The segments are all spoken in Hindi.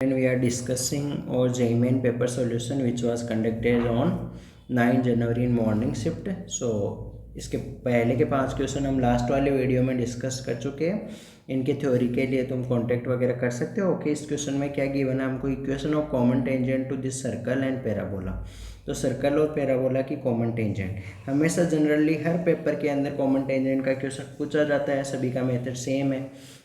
And we are discussing our JEE main paper solution which was conducted on 9 January in morning shift. So इसके पहले के 5 क्वेश्चन हम लास्ट वाले वीडियो में डिस्कस कर चुके हैं. इनके थ्योरी के लिए तुम कॉन्टेक्ट वगैरह कर सकते हो. ओके, इस क्वेश्चन में क्या गिवन है हमको, equation of common tangent to this circle and parabola. तो सर्कल और पैराबोला की कॉमन टेंजेंट हमेशा जनरली हर पेपर के अंदर कॉमन टेंजेंट का क्वेश्चन पूछा जाता है. सभी का मेथड सेम है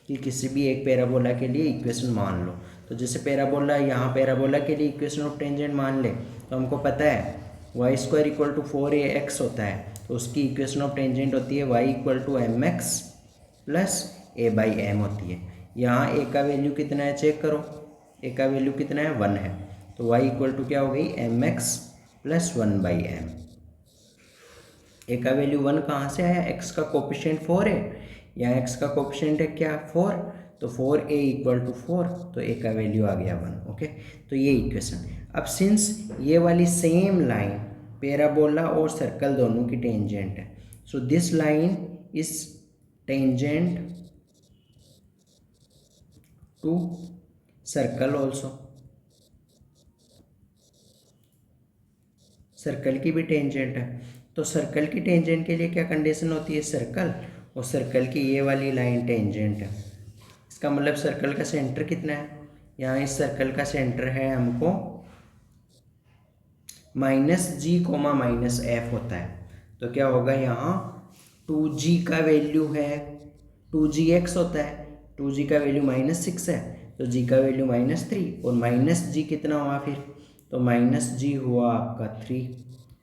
कि किसी भी एक पैराबोला के लिए इक्वेशन मान लो. तो जैसे पैराबोला, यहाँ पैराबोला के लिए इक्वेशन ऑफ टेंजेंट मान ले तो हमको पता है Y square equal to 4ax होता है. तो उसकी इक्वेशन ऑफ टेंजेंट होती है y equal to mx plus a by m होती है. यहाँ a का वैल्यू कितना है चेक करो, a का वैल्यू कितना है 1 है. तो y इक्वल टू क्या हो गई mx plus 1 by m. a का वैल्यू 1 कहाँ से आया, x का कोफिशिएंट 4 है, यहाँ x का कोफिशिएंट है क्या 4, तो 4a इक्वल टू 4, तो a का वैल्यू आ गया 1. ओके, तो ये इक्वेशन. अब सिंस ये वाली सेम लाइन पैराबोला और सर्कल दोनों की टेंजेंट है, so this line is tangent to circle also. Circle की भी टेंजेंट है. तो सर्कल की टेंजेंट के लिए क्या कंडीशन होती है, सर्कल और सर्कल की ये वाली लाइन टेंजेंट है. इसका मतलब सर्कल का सेंटर कितना है, यहाँ इस सर्कल का सेंटर है हमको -g, -f होता है. तो क्या होगा, यहाँ 2g का वैल्यू है 2gx होता है, 2g का वैल्यू -6 है तो g का वैल्यू -3 और -g कितना हुआ फिर, तो -g हुआ आपका 3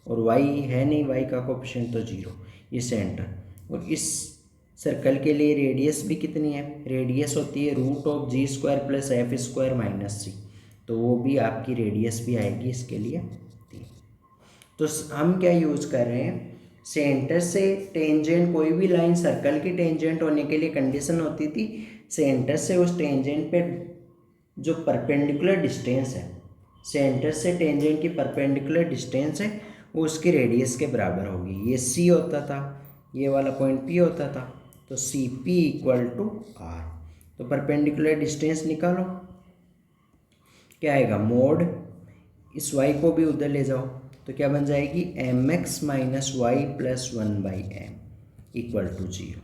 और y है नहीं, y का कोफिशिएंट तो 0. ये सेंटर. और इस सर्कल के लिए रेडियस भी कितनी है, रेडियस होती है √g² प्लस f² - c. तो वो भी आपकी रेडियस भी आएगी इसके लिए 3. तो हम क्या यूज कर रहे हैं, सेंटर से टेंजेंट, कोई भी लाइन सर्कल की टेंजेंट होने के लिए कंडीशन होती थी सेंटर से उस टेंजेंट पे जो परपेंडिकुलर डिस्टेंस है, सेंटर से टेंजेंट की परपेंडिकुलर डिस्टेंस है वो उसकी रेडियस के बराबर होगी. ये c होता था, ये वाला पॉइंट p होता था, तो CP इक्वल टू r. तो परपेंडिकुलर डिस्टेंस निकालो, क्या आएगा मोड, इस y को भी उधर ले जाओ तो क्या बन जाएगी mx minus y plus 1 by m equal to 0.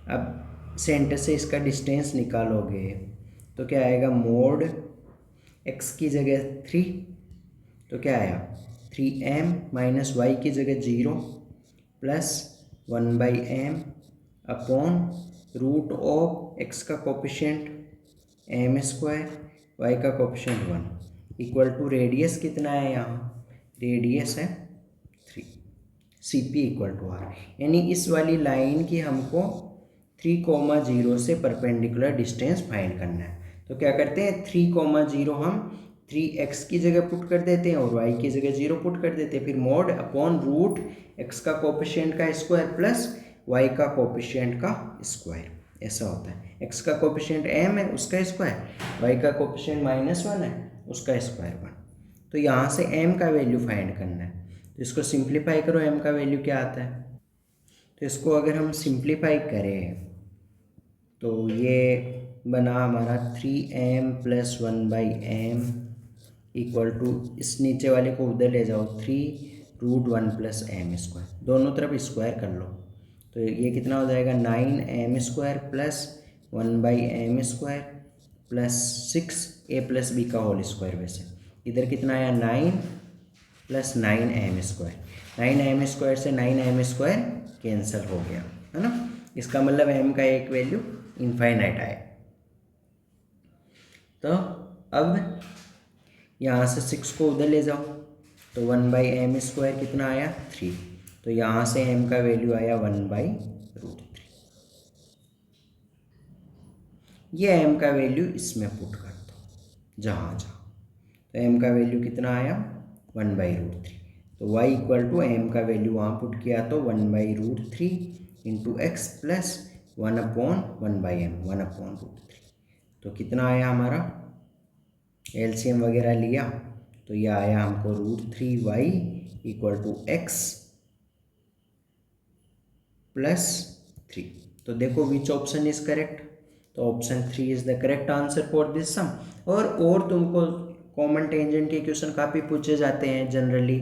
अब सेंटर से इसका डिस्टेंस निकालोगे तो क्या आएगा, मोड x की जगह 3 तो क्या आया 3m माइनस वाई की जगह 0 plus 1 by m upon root of x का कोफिशिएंट m², y का कोफिशिएंट 1 इक्वल टू रेडियस कितना है, यहाँ रेडियस है 3, CP इक्वल टू r. यानी इस वाली लाइन की हमको 3,0 से परपेंडिकुलर डिस्टेंस फाइंड करना है. तो क्या करते हैं 3,0 हम 3x की जगह पुट कर देते हैं और y की जगह 0 पुट कर देते हैं. फिर मोड अपॉन रूट x का कोफिशिएंट का स्क्वायर प्लस y का कोफिशिएंट का स्क्वायर, ऐसा होता है. x का कोफिशिएंट m है उसका स्क्वायर, y का कोफिशिएंट -1 है उसका स्क्वायर 1. तो यहाँ से m का वैल्यू फाइंड करना है. तो इसको सिंप्लीफाई करो, m का वैल्यू क्या आता है. तो इसको अगर हम सिंप्लीफाई करें तो ये बना हमारा 3m plus 1 by m equal to, इस नीचे वाले को उधर ले जाओ 3√1 प्लस m², दोनों तरफ स्क्वायर कर लो. तो ये कितना हो जाएगा 9m² plus 1 by m² plus 6a plus b का होल स्क्वायर. वैसे इधर कितना आया 9 प्लस 9m², 9m² से 9m² कैंसिल हो गया है ना. इसका मतलब m का एक वैल्यू इनफाइनाइट आए. तो अब यहाँ से 6 को उधर ले जाओ तो 1 बाई m² कितना आया 3. तो यहाँ से m का वैल्यू आया 1 बाई √3. ये m का वैल्यू इसमें पुट कर दो जहाँ जहाँ. तो m का वैल्यू कितना आया 1 बाई √3. तो y इक्वल टू m का वैल्यू वहाँ पुट किया तो 1 by √3 into x plus 1 upon 1 by m 1 upon √3. तो कितना आया हमारा, एलसीएम वगैरह लिया तो यह आया हमको √3y equal to x plus 3. तो देखो विच ऑप्शन इज करेक्ट. तो option 3 is the correct answer for this sum. और तुमको कॉमन टेंजेंट के क्वेश्चन काफ़ी पूछे जाते हैं जनरली।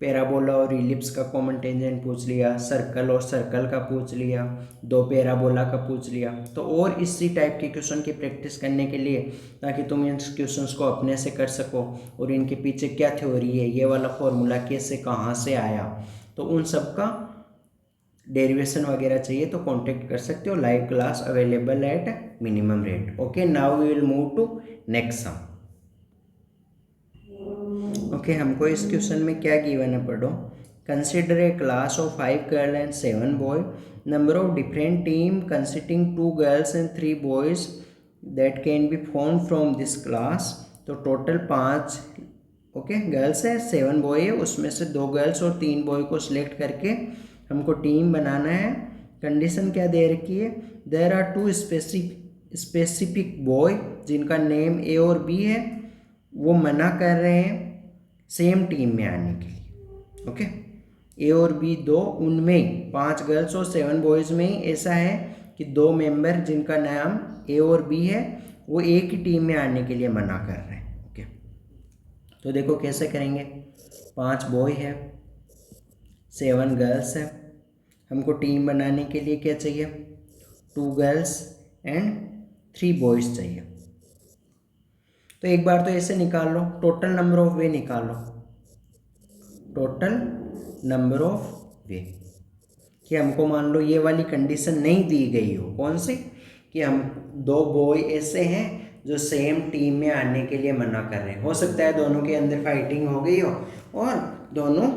पैराबोला और इलिप्स का कॉमन टेंजेंट पूछ लिया, सर्कल और सर्कल का पूछ लिया, दो पैराबोला का पूछ लिया। तो और इसी टाइप के क्वेश्चन की प्रैक्टिस करने के लिए, ताकि तुम इन क्वेश्चंस को अपने से कर सको और इनके पीछे क्या थ्योरी है, ये वाला फॉर्मूला कैसे कहाँ से आया, तो उन सब का डेरिवेशन वगैरह चाहिए तो कांटेक्ट कर सकते हो। Live class available at minimum rate. Okay, now we will move to next sum. Okay, हमको इस क्वेश्चन में क्या गिवन है पढ़ो। Consider a class of 5 girl and 7 boy, number of different team consisting 2 girls and 3 boys that can be form from this class. तो टोटल 5 गर्ल्स है, 7 बॉय है, उसमें से 2 गर्ल्स और 3 बॉय को सिलेक्ट करके हमको टीम बनाना है। कंडीशन क्या दे रखी है, देयर आर 2 स्पेसिफिक बॉय जिनका नेम ए और बी है, वो मना कर रहे हैं सेम टीम में आने के लिए। ओके, ए और बी 2, उनमें 5 गर्ल्स और 7 बॉयज़ में ही ऐसा है कि 2 मेंबर जिनका नाम ए और बी है वो एक ही टीम में आने के लिए मना कर रहे हैं। ओके, तो देखो कैसे करेंगे। 5 बॉय है, 7 गर्ल्स है, हमको टीम बनाने के लिए क्या चाहिए, 2 गर्ल्स एंड 3 बॉयज़ चाहिए। तो एक बार तो ऐसे निकाल लो, टोटल नंबर ऑफ वे निकाल लो, टोटल नंबर ऑफ वे। कि हमको मान लो ये वाली कंडीशन नहीं दी गई हो, कौन सी, कि हम 2 बॉय ऐसे हैं जो सेम टीम में आने के लिए मना कर रहे हैं। हो सकता है दोनों के अंदर फाइटिंग हो गई हो और दोनों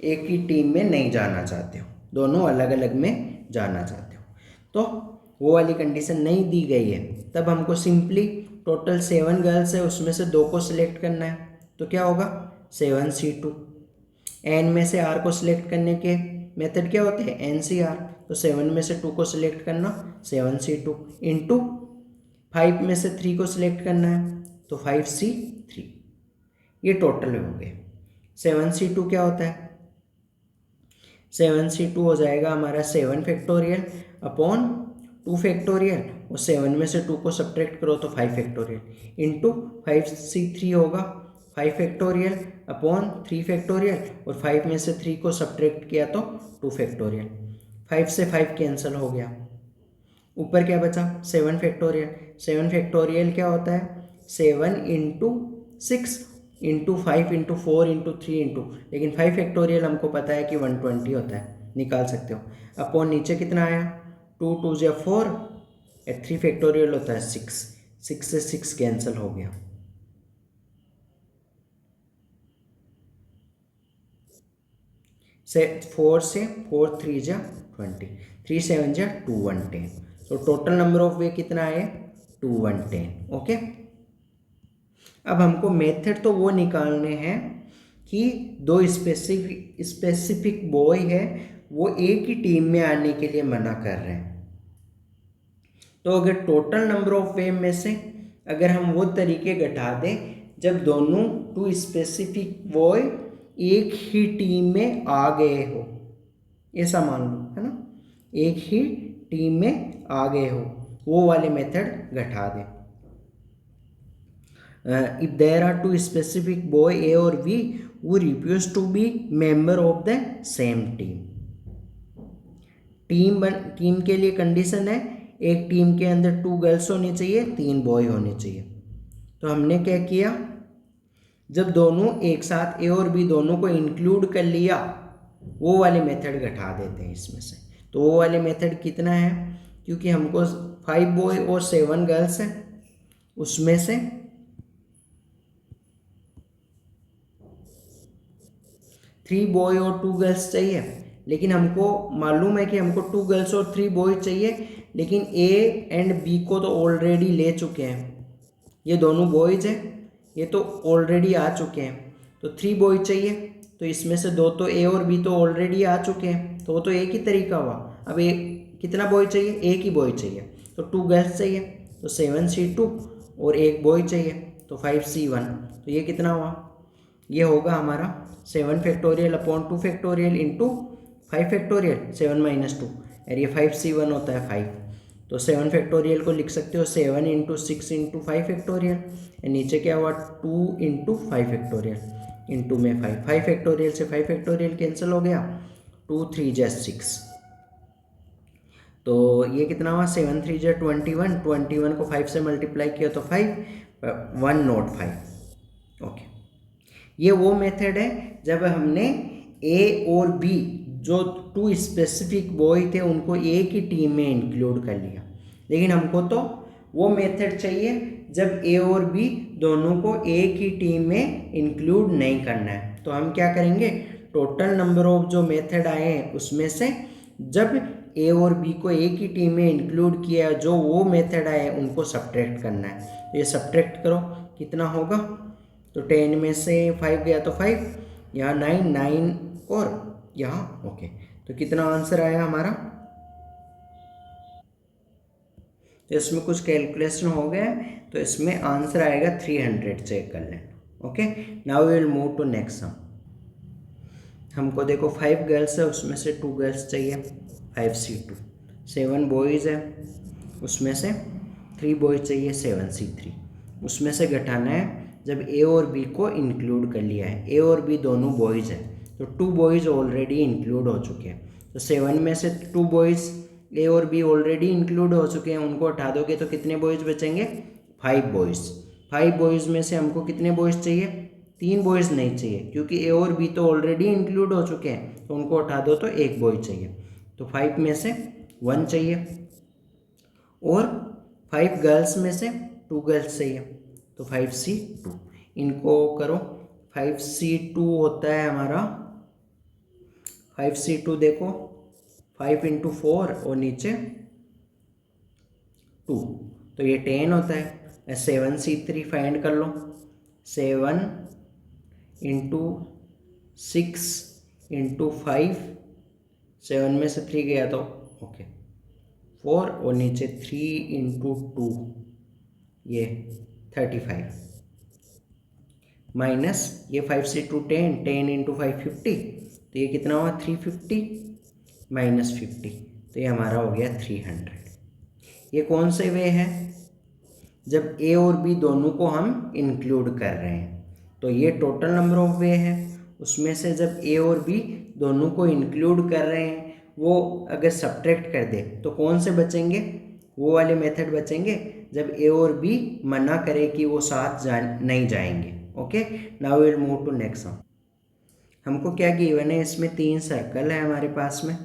एक ही टीम में नहीं जाना चाहते हो, दोनों अलग अलग में जाना चाहते हो। तो वो वाली कंडीशन नहीं दी गई है, तब हमको सिंपली टोटल 7 गर्ल्स है, उसमें से 2 को सिलेक्ट करना है। तो क्या होगा, 7C2। एन में से आर को सिलेक्ट करने के मेथड क्या होते हैं, NCR। तो 7 में से 2 को सिलेक्ट करना, 7C2 इंटू 5 में से 3 को सिलेक्ट करना है तो 5C3। ये टोटल हो गए। 7C2 क्या होता है, 7C2 हो जाएगा हमारा 7 फैक्टोरियल अपॉन 2 फैक्टोरियल, और 7 में से 2 को सब्ट्रैक्ट करो तो 5 फैक्टोरियल इंटू 5C3 होगा 5 फैक्टोरियल अपॉन 3 फैक्टोरियल, और 5 में से 3 को सब्ट्रैक्ट किया तो 2 फैक्टोरियल। 5 से 5 कैंसिल हो गया, ऊपर क्या बचा 7 फैक्टोरियल। 7 फैक्टोरियल क्या होता है, 7 into 6 into 5 into 4 into 3 into, लेकिन 5 फैक्टोरियल हमको पता है कि 120 होता है, निकाल सकते हो। अपॉन नीचे कितना आया, 2 2 या 4, 3 फैक्टोरियल होता है 6, 6 से 6 कैंसिल हो गया। से 4 से 4 3 जा 20, 3 7 जा 2 110। तो टोटल नंबर ऑफ वे कितना है, 2 110। ओके, अब हमको मेथड तो वो निकालने हैं कि 2 स्पेसिफिक बॉय है वो एक ही टीम में आने के लिए मना कर रहे हैं। तो अगर टोटल नंबर ऑफ वे में से अगर हम वो तरीके घटा दें जब दोनों 2 स्पेसिफिक बॉय एक ही टीम में आ गए हो, ऐसा मान लो, है ना, एक ही टीम में आ गए हो, वो वाले मेथड घटा दें। If there are 2 specific boy A और B who refuse to be member of the same team। Team के लिए कंडीशन है एक टीम के अंदर 2 गर्ल्स होनी चाहिए, 3 बॉय होने चाहिए। तो हमने क्या किया, जब दोनों एक साथ ए और बी दोनों को इंक्लूड कर लिया, वो वाले मेथड घटा देते हैं इसमें से। तो वो वाले मेथड कितना है, क्योंकि हमको 5 बॉय और 7 गर्ल्स है, उसमें से 3 बॉय और 2 गर्ल्स चाहिए, लेकिन हमको मालूम है कि हमको 2 गर्ल्स और 3 बॉय चाहिए, लेकिन ए एंड बी को तो ऑलरेडी ले चुके हैं, ये दोनों बॉयज हैं, ये तो ऑलरेडी आ चुके हैं। तो 3 बॉय चाहिए, तो इसमें से 2 तो ए और बी तो ऑलरेडी आ चुके हैं, तो वो तो एक ही तरीका हुआ। अब कितना बॉय चाहिए, एक ही बॉय चाहिए, तो 2 गर्ल्स चाहिए तो 7C2, और एक बॉय चाहिए तो 5C1। तो ये कितना हुआ, ये होगा हमारा 7 factorial upon 2 factorial into 5 factorial, 7 - 2, और ये 5C1 होता है 5। तो 7 फैक्टोरियल को लिख सकते हो 7 इंटू 6 इंटू 5 फैक्टोरियल। नीचे क्या हुआ 2 इंटू 5 फैक्टोरियल इंटू में 5 फैक्टोरियल से 5 फैक्टोरियल कैंसिल हो गया, 2 3 जा 6। तो ये कितना हुआ 7 3 जा 21, 21 को 5 से मल्टीप्लाई किया तो 5, 1 नॉट 5। ओके, ये वो मेथड है जब हमने ए और बी जो 2 स्पेसिफिक बॉय थे उनको एक ही टीम में इंक्लूड कर लिया। लेकिन हमको तो वो मेथड चाहिए जब ए और बी दोनों को एक ही टीम में इंक्लूड नहीं करना है। तो हम क्या करेंगे, टोटल नंबर ऑफ जो मेथड आए हैं उसमें से जब ए और बी को एक ही टीम में इंक्लूड किया, जो वो मेथड आए उनको सब्ट्रैक्ट करना है। ये सब्ट्रैक्ट करो कितना होगा, तो 10 में से 5 गया तो 5, यहाँ 9 9 और यहाँ ओके। तो कितना आंसर आया हमारा, तो इसमें कुछ कैलकुलेशन हो गया है, तो इसमें आंसर आएगा 300। चेक कर लेना। Okay, now we will move to next sum. हमको देखो 5 गर्ल्स है, उसमें से 2 गर्ल्स चाहिए, 5C2। 7 बॉयज़ है, उसमें से 3 बॉयज़ चाहिए, 7C3। उसमें से घटाना है जब ए और बी को इंक्लूड कर लिया है। ए और बी दोनों बॉयज़ हैं, तो 2 बॉयज़ ऑलरेडी इंक्लूड हो चुके हैं। तो 7 में से 2 बॉयज़ ए और बी ऑलरेडी इंक्लूड हो चुके हैं, उनको हटा दोगे तो कितने बॉयज़ बचेंगे, 5 बॉयज़। 5 बॉयज़ में से हमको कितने बॉयज़ चाहिए, 3 बॉयज़ नहीं चाहिए, क्योंकि ए और बी तो ऑलरेडी इंक्लूड हो चुके हैं, तो उनको हटा दो तो 1 बॉय चाहिए। तो 5 में से 1 चाहिए, और 5 गर्ल्स में से 2 गर्ल्स चाहिए, तो 5C2। इनको करो, 5C2 होता है हमारा, 5C2 देखो 5 इंटू 4 और नीचे 2, तो ये 10 होता है। 7C3 फाइंड कर लो, 7 इंटू 6 इंटू 5, 7 में से 3 गया तो ओके 4, और नीचे 3 इंटू 2 ये 35, माइनस ये 5C2 10, 10 इंटू 5 50, तो ये कितना हुआ 350 माइनस 50, तो ये हमारा हो गया 300। ये कौन से वे है, जब ए और बी दोनों को हम इंक्लूड कर रहे हैं। तो ये टोटल नंबर ऑफ वे है, उसमें से जब ए और बी दोनों को इंक्लूड कर रहे हैं, वो अगर सब्ट्रैक्ट कर दे तो कौन से बचेंगे, वो वाले मेथड बचेंगे जब ए और बी मना करे कि वो साथ नहीं जाएंगे। Okay, now will move to next sum. हमको क्या गिवन है, इसमें 3 सर्कल है हमारे पास में,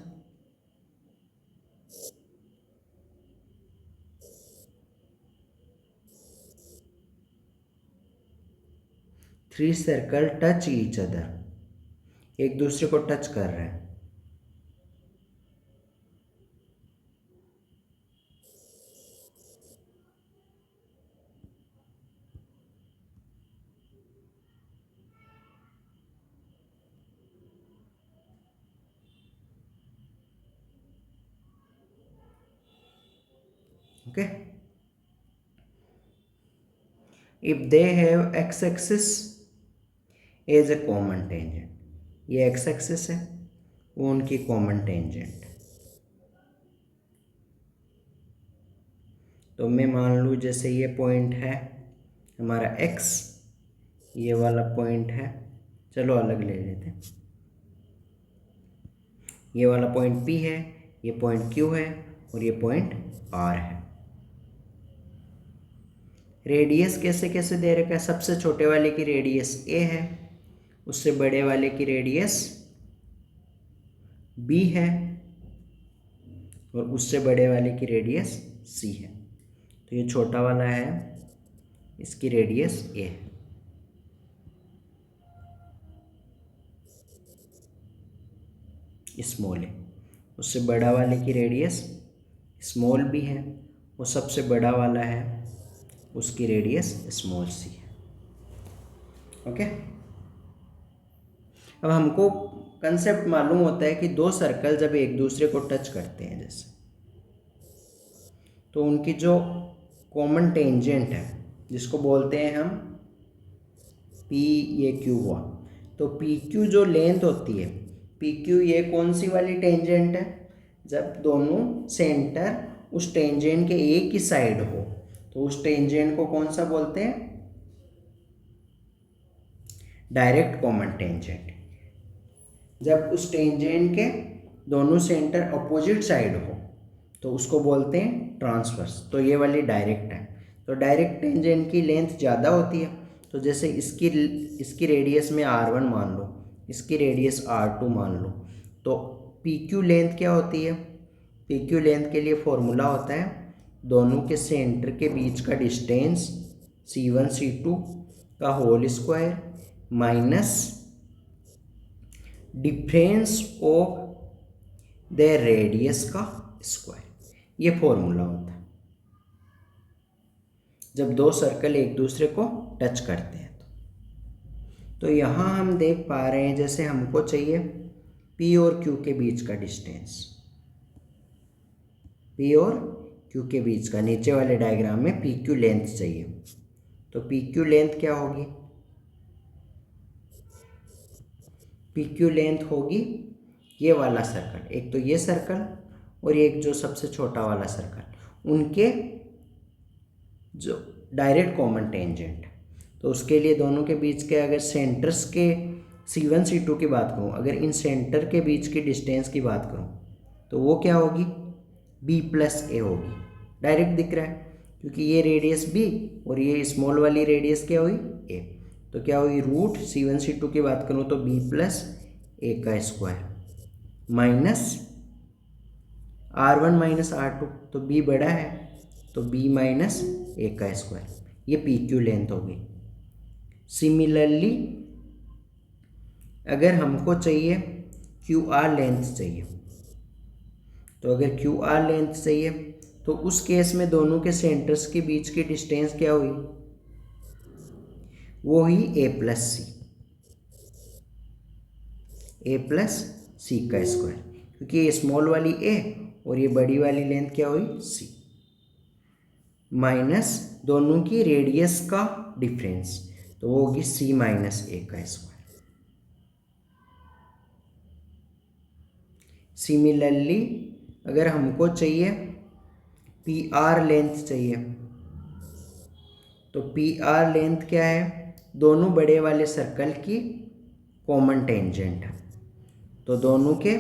three circle touch each other, एक दूसरे को टच कर रहे हैं। Okay, if they have x axis as a common tangent, ये x axis है, वो उनकी कॉमन टेंजेंट। तो मैं मान लूँ जैसे ये पॉइंट है हमारा x, ये वाला पॉइंट है, चलो अलग ले लेते हैं, ये वाला पॉइंट P है, ये पॉइंट Q है, और ये पॉइंट R है। रेडियस कैसे कैसे दे रखा है, सबसे छोटे वाले की रेडियस a है, उससे बड़े वाले की रेडियस b है, और उससे बड़े वाले की रेडियस c है। तो ये छोटा वाला है, इसकी रेडियस a है, स्मॉल है। उससे बड़ा वाले की रेडियस स्मॉल b है, वो सबसे बड़ा वाला है, उसकी रेडियस स्मॉल c है। ओके, अब हमको कंसेप्ट मालूम होता है कि 2 सर्कल जब एक दूसरे को टच करते हैं जैसे, तो उनकी जो कॉमन टेंजेंट है जिसको बोलते हैं हम पी, ये क्यू हुआ, तो पी क्यू जो लेंथ होती है पी क्यू, ये कौन सी वाली टेंजेंट है, जब दोनों सेंटर उस टेंजेंट के एक ही साइड हो तो उस टेंजेंट को कौन सा बोलते हैं? Direct common tangent. जब उस टेंजेंट के दोनों सेंटर अपोजिट साइड हो तो उसको बोलते हैं ट्रांसवर्स। तो ये वाली डायरेक्ट है। तो डायरेक्ट टेंजेंट की लेंथ ज़्यादा होती है। तो जैसे इसकी रेडियस में R1 मान लो, इसकी रेडियस R2 मान लो, तो PQ लेंथ क्या होती है? PQ लेंथ के लिए फॉर्मूला होता है दोनों के सेंटर के बीच का डिस्टेंस C1 C2 का whole square minus difference of the radius का स्क्वायर। ये फॉर्मूला होता है जब दो सर्कल एक दूसरे को टच करते हैं। तो यहाँ हम देख पा रहे हैं जैसे हमको चाहिए P और Q के बीच का डिस्टेंस, P और Q के बीच का, नीचे वाले डायग्राम में PQ लेंथ चाहिए। तो PQ लेंथ क्या होगी? PQ लेंथ होगी ये वाला सर्कल, एक तो ये सर्कल और एक जो सबसे छोटा वाला सर्कल, उनके जो डायरेक्ट कॉमन टेंजेंट। तो उसके लिए दोनों के बीच के अगर सेंटर्स के C1 C2 की बात करूँ, अगर इन सेंटर के बीच की डिस्टेंस की बात करूँ तो वो क्या होगी? B प्लस A होगी। डायरेक्ट दिख रहा है क्योंकि ये रेडियस B और ये स्मॉल वाली रेडियस क्या हुई? A। तो क्या हुई? रूट C1 C2 की बात करूँ तो B प्लस A का square minus R1 minus R2, तो B बड़ा है तो B माइनस A का स्क्वायर। ये PQ लेंथ होगी। सिमिलरली अगर हमको चाहिए QR लेंथ चाहिए, तो अगर QR लेंथ चाहिए तो उस केस में दोनों के सेंटर्स के बीच की डिस्टेंस क्या हुई? वो ही A plus C, A plus C का स्क्वायर, क्योंकि ये स्मॉल वाली A और ये बड़ी वाली लेंथ क्या हुई? C, माइनस दोनों की रेडियस का डिफरेंस, तो वो होगी C माइनस A का स्क्वायर। सिमिलरली अगर हमको चाहिए PR लेंथ चाहिए, तो PR लेंथ क्या है? दोनों बड़े वाले सर्कल की कॉमन टेंजेंट है। तो दोनों के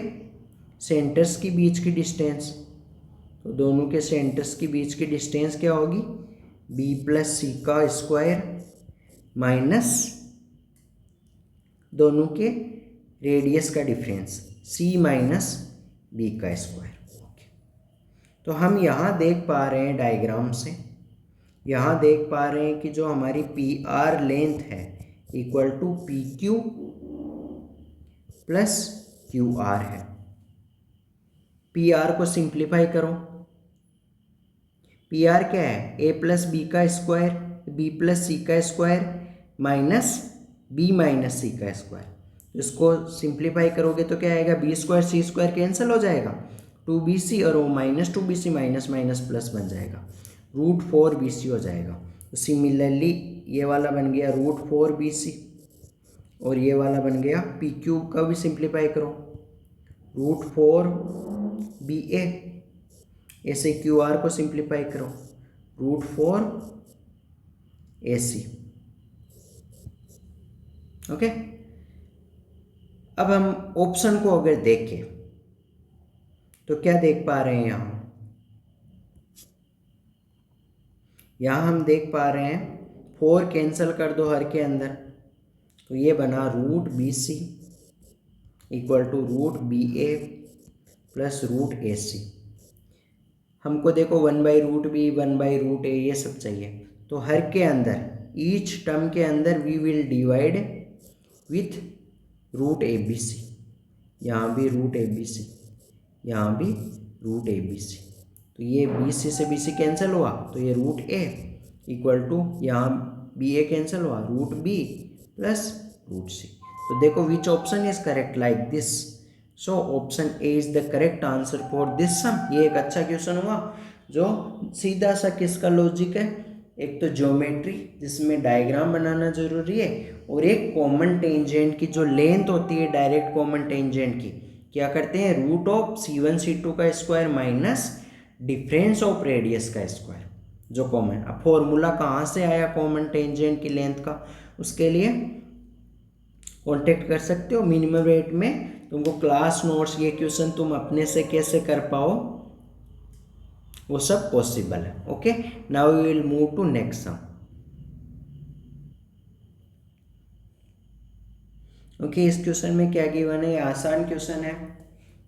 सेंटर्स के बीच की डिस्टेंस, तो दोनों के सेंटर्स के बीच की डिस्टेंस क्या होगी? B प्लस C का स्क्वायर माइनस दोनों के रेडियस का डिफरेंस C माइनस B का स्क्वायर। तो हम यहाँ देख पा रहे हैं डायग्राम से, यहाँ देख पा रहे हैं कि जो हमारी PR लेंथ है equal to PQ plus QR है। PR को सिंप्लीफाई करो, PR क्या है? A प्लस B का स्क्वायर, B प्लस C का square minus B minus C का स्क्वायर। इसको सिंप्लीफाई करोगे तो क्या आएगा? B square C square cancel हो जाएगा, 2BC और वो minus 2BC minus minus plus बन जाएगा, रूट 4BC हो जाएगा। तो सिमिलरली ये वाला बन गया रूट 4BC और ये वाला बन गया PQ का भी सिंप्लीफाई करो, रूट 4BA। ऐसे QR को सिंप्लीफाई करो, रूट 4AC। ओके, अब हम ऑप्शन को अगर देखें तो क्या देख पा रहे हैं? यहाँ हम देख पा रहे हैं 4 कैंसिल कर दो हर के अंदर, तो ये बना root BC equal to root BA plus root AC। हमको देखो 1/√B 1/√A ये सब चाहिए, तो हर के अंदर ईच टर्म के अंदर we will divide with root ABC। यहाँ भी रूट ABC, यहाँ भी रूट ABC, तो ये BC से BC कैंसिल हुआ, तो ये रूट A इक्वल टू यहाँ BA कैंसिल हुआ, root B plus root C। तो देखो which option is correct like this. So option A is the correct answer for this sum. ये एक अच्छा क्वेश्चन हुआ जो सीधा सा किसका लॉजिक है? एक तो ज्योमेट्री जिसमें डायग्राम बनाना जरूरी है, और एक कॉमन टेंजेंट की जो लेंथ होती है डायरेक्ट कॉमन टेंजेंट की, क्या करते हैं? रूट ऑफ C1 C2 का square minus difference of radius का स्क्वायर जो कॉमन। अब फॉर्मूला कहाँ से आया कॉमन टेंजेंट की लेंथ का, उसके लिए कांटेक्ट कर सकते हो मिनिमम रेट में। तुमको क्लास नोट्स ये क्वेश्चन तुम अपने से कैसे कर पाओ वो सब पॉसिबल है। Okay, now we will move to next sum. Okay, इस क्वेश्चन में क्या गिवन है, ये आसान क्वेश्चन है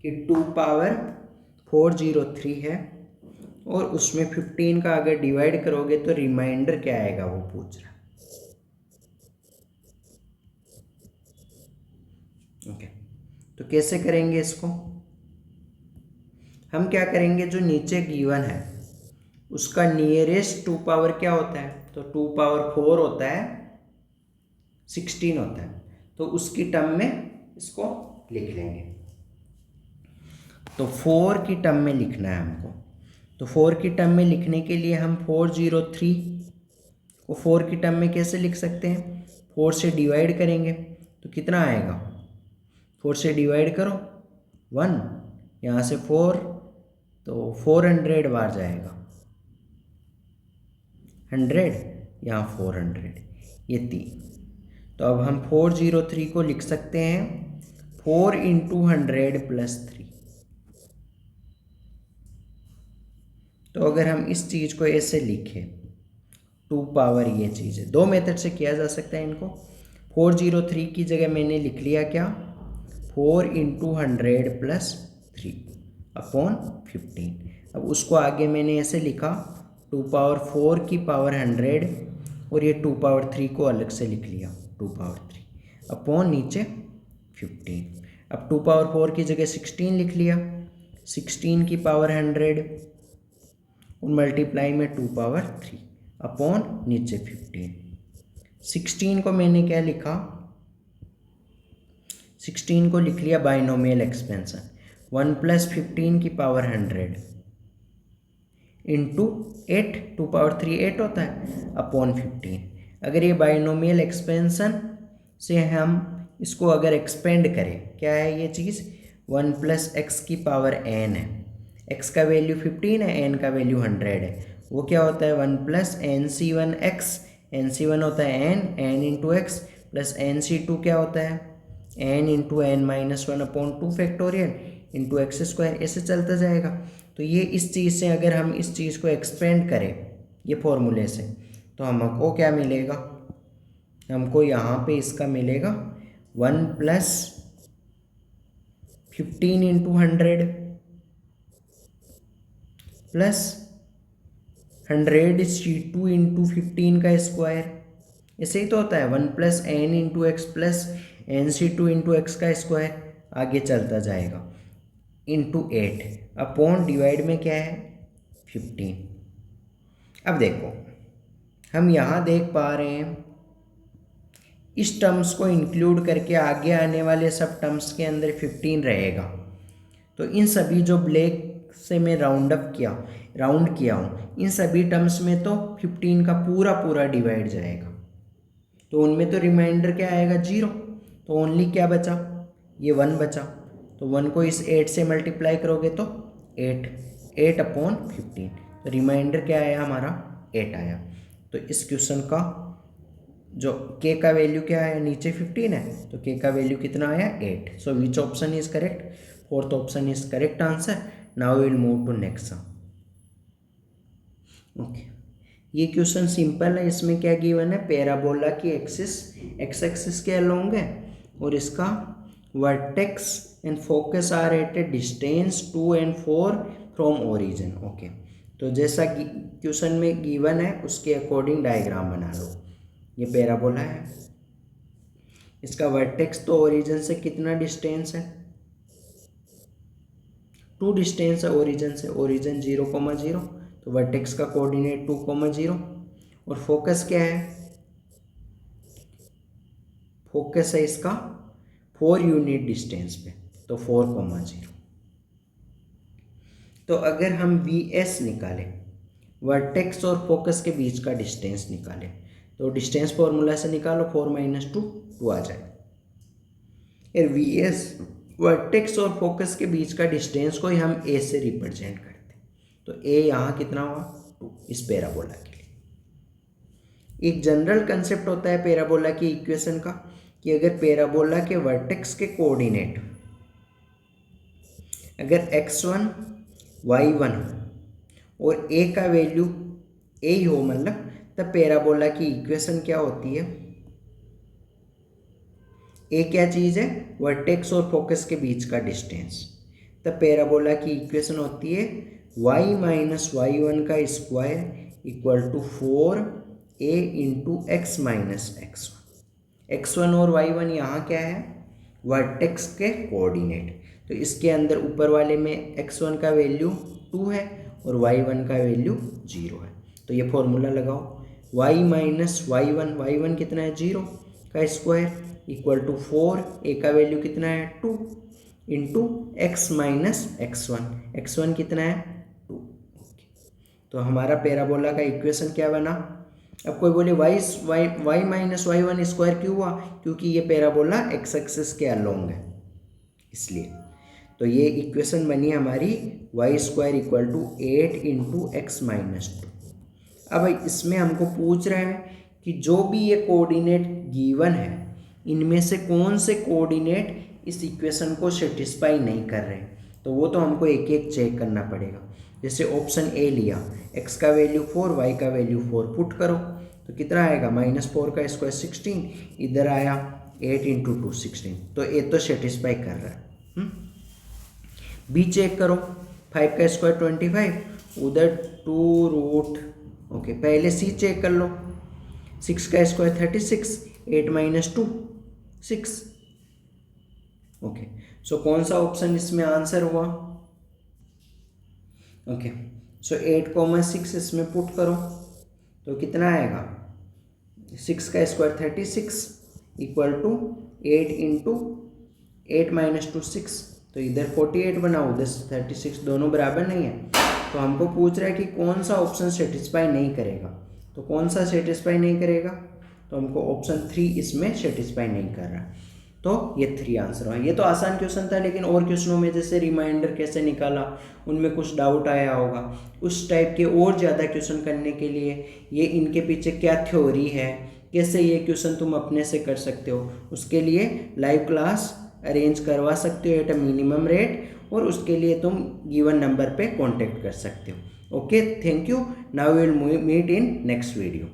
कि 2 पावर 403 है और उसमें 15 का अगर डिवाइड करोगे तो रिमाइंडर क्या आएगा वो पूछ रहा है। ओके, तो कैसे करेंगे इसको, हम क्या करेंगे, जो नीचे गिवन है उसका नियरेस्ट 2 पावर क्या होता है, तो 2 पावर 4 होता है, 16 होता है, तो उसकी टर्म में इसको लिख लेंगे। तो 4 की टर्म में लिखना है हमको, तो 4 की टर्म में लिखने के लिए हम 403 को 4 की टर्म में कैसे लिख सकते हैं, 4 से डिवाइड करेंगे तो कितना आएगा, 4 से डिवाइड करो 1, यहाँ से 4 तो 400 बार जाएगा, 100 यहाँ 400, ये 3। तो अब हम 403 को लिख सकते हैं 4 × 100 + 3। तो अगर हम इस चीज़ को ऐसे लिखें 2 पावर, ये चीज़ है, दो मेथड से किया जा सकता है इनको। 403 की जगह मैंने लिख लिया क्या, 4 × 100 + 3 अपॉन 15। अब उसको आगे मैंने ऐसे लिखा 2 पावर 4 की पावर 100 और ये 2 पावर 3 को अलग से लिख लिया 2 पावर 3 अपॉन नीचे 15। अब 2 पावर 4 की जगह 16 लिख लिया, 16 की पावर 100 और मल्टीप्लाई में 2 पावर 3 अपॉन नीचे 15। 16 को मैंने क्या लिखा, 16 को लिख लिया बाइनोमियल एक्सपेंशन 1 + 15 की पावर 100 इंटू 8, 2 पावर 3 8 होता है अपॉन 15। अगर ये बाइनोमियल एक्सपेंशन से हम इसको अगर एक्सपेंड करें, क्या है ये चीज़, 1 + x की पावर n है, x का वैल्यू 15 है, n का वैल्यू 100 है, वो क्या होता है 1 + nc1x, nc1 होता है n into x plus nc2 क्या होता है n into n-1/2 factorial into x², ऐसे चलता जाएगा। तो ये इस चीज़ से अगर हम इस चीज़ को एक्सपेंड करें ये फॉर्मूले से तो हमको क्या मिलेगा, हमको यहाँ पे इसका मिलेगा 1 + 15 × 100 प्लस 100c2 × 15 का स्क्वायर, ऐसे ही तो होता है 1 + n × x plus nc2 × x का स्क्वायर, आगे चलता जाएगा इंटू 8 अपॉन डिवाइड में क्या है 15। अब देखो हम यहाँ देख पा रहे हैं इस टर्म्स को इंक्लूड करके आगे आने वाले सब टर्म्स के अंदर 15 रहेगा। तो इन सभी जो ब्लैक से मैं राउंड किया हूँ इन सभी टर्म्स में तो 15 का पूरा डिवाइड जाएगा, तो उनमें तो रिमाइंडर क्या आएगा 0, तो ओनली क्या बचा, ये 1 बचा, तो 1 को इस 8 से मल्टीप्लाई करोगे तो 8 अपॉन 15, तो रिमाइंडर क्या आया हमारा 8 आया। तो इस क्वेश्चन का जो k का वैल्यू क्या है, नीचे 15 है तो k का वैल्यू कितना आया 8। So which option is correct, fourth option is correct answer. Now we will move to next sum. Okay, ये क्वेश्चन सिंपल है, इसमें क्या गिवन है, पैराबोला की एक्सिस x एक्सिस के अलोंग है और इसका vertex and focus are at a distance 2 and 4 from origin. Okay, तो जैसा क्वेश्चन में गिवन है उसके अकॉर्डिंग डायग्राम बना लो। ये पैराबोला है, इसका वर्टेक्स तो ओरिजिन से कितना डिस्टेंस है, 2 डिस्टेंस है ओरिजिन से, ओरिजिन 0,0, तो वर्टेक्स का कोऑर्डिनेट 2,0 और फोकस क्या है, फोकस है इसका 4 यूनिट डिस्टेंस पे, तो 4,0। तो अगर हम VS निकालें, वर्टेक्स और फोकस के बीच का डिस्टेंस निकालें, तो डिस्टेंस फॉर्मूला से निकालो 4 - 2 आ जाए। फिर VS वर्टेक्स और फोकस के बीच का डिस्टेंस को ही हम A से रिप्रेजेंट करते हैं, तो ए यहाँ कितना हुआ 2 इस पैराबोला के लिए। एक जनरल कंसेप्ट होता है पैराबोला की इक्वेशन का कि अगर पैराबोला के वर्टेक्स के कोऑर्डिनेट अगर x1 y1 और a का वैल्यू a ही हो, मतलब तब पैराबोला की इक्वेशन क्या होती है, a क्या चीज़ है, वर्टेक्स और फोकस के बीच का डिस्टेंस। तब पैराबोला की इक्वेशन होती है y माइनस y1 का square equal to 4a into x minus x1। x1 और y1 यहाँ क्या है, वर्टेक्स के कोऑर्डिनेट। तो इसके अंदर ऊपर वाले में x1 का वैल्यू 2 है और y1 का वैल्यू 0 है। तो ये फॉर्मूला लगाओ, y माइनस y1 कितना है 0 का स्क्वायर इक्वल टू 4, a का वैल्यू कितना है 2 इंटू एक्स माइनस x1 कितना है 2। तो हमारा पैराबोला का इक्वेशन क्या बना। अब कोई बोले y माइनस y1 स्क्वायर क्यों हुआ, क्योंकि ये पैराबोला एक्स एक्सिस के अलोंग है इसलिए। तो ये इक्वेशन बनी हमारी y square equal to 8 into x minus 2। अब इसमें हमको पूछ रहा है कि जो भी ये कोऑर्डिनेट गिवन है इनमें से कौन से कोऑर्डिनेट इस इक्वेशन को सेटिस्फाई नहीं कर रहे हैं, तो वो तो हमको एक एक चेक करना पड़ेगा। जैसे ऑप्शन ए लिया, x का वैल्यू 4 y का वैल्यू 4 पुट करो तो कितना आएगा, -4 का स्क्वायर 16, इधर आया 8 इंटू 2 16, तो ए तो सेटिस्फाई कर रहा है। बी चेक करो, 5 का स्क्वायर 25, उधर 2 रूट, ओके पहले सी चेक कर लो, 6 का स्क्वायर 36, 8 माइनस 2 6, ओके सो कौन सा ऑप्शन इसमें आंसर हुआ, ओके सो 8,6 इसमें पुट करो तो कितना आएगा, 6 का square 36 equal to 8 into 8 minus 2 6, तो इधर 48 बनाओ उधर 36, दोनों बराबर नहीं है। तो हमको पूछ रहा है कि कौन सा ऑप्शन सेटिस्फाई नहीं करेगा, तो कौन सा सेटिस्फाई नहीं करेगा, तो हमको ऑप्शन 3 इसमें सेटिस्फाई नहीं कर रहा, तो ये 3 आंसर हुआ। ये तो आसान क्वेश्चन था, लेकिन और क्वेश्चनों में जैसे रिमाइंडर कैसे निकाला उनमें कुछ डाउट आया होगा, उस टाइप के और ज़्यादा क्वेश्चन करने के लिए ये इनके पीछे क्या थ्योरी है, कैसे ये क्वेश्चन तुम अपने से कर सकते हो, उसके लिए लाइव क्लास अरेंज करवा सकते हो एट अ मिनिमम रेट, और उसके लिए तुम गिवन नंबर पे कांटेक्ट कर सकते हो। Okay, thank you. Now we will meet in next video.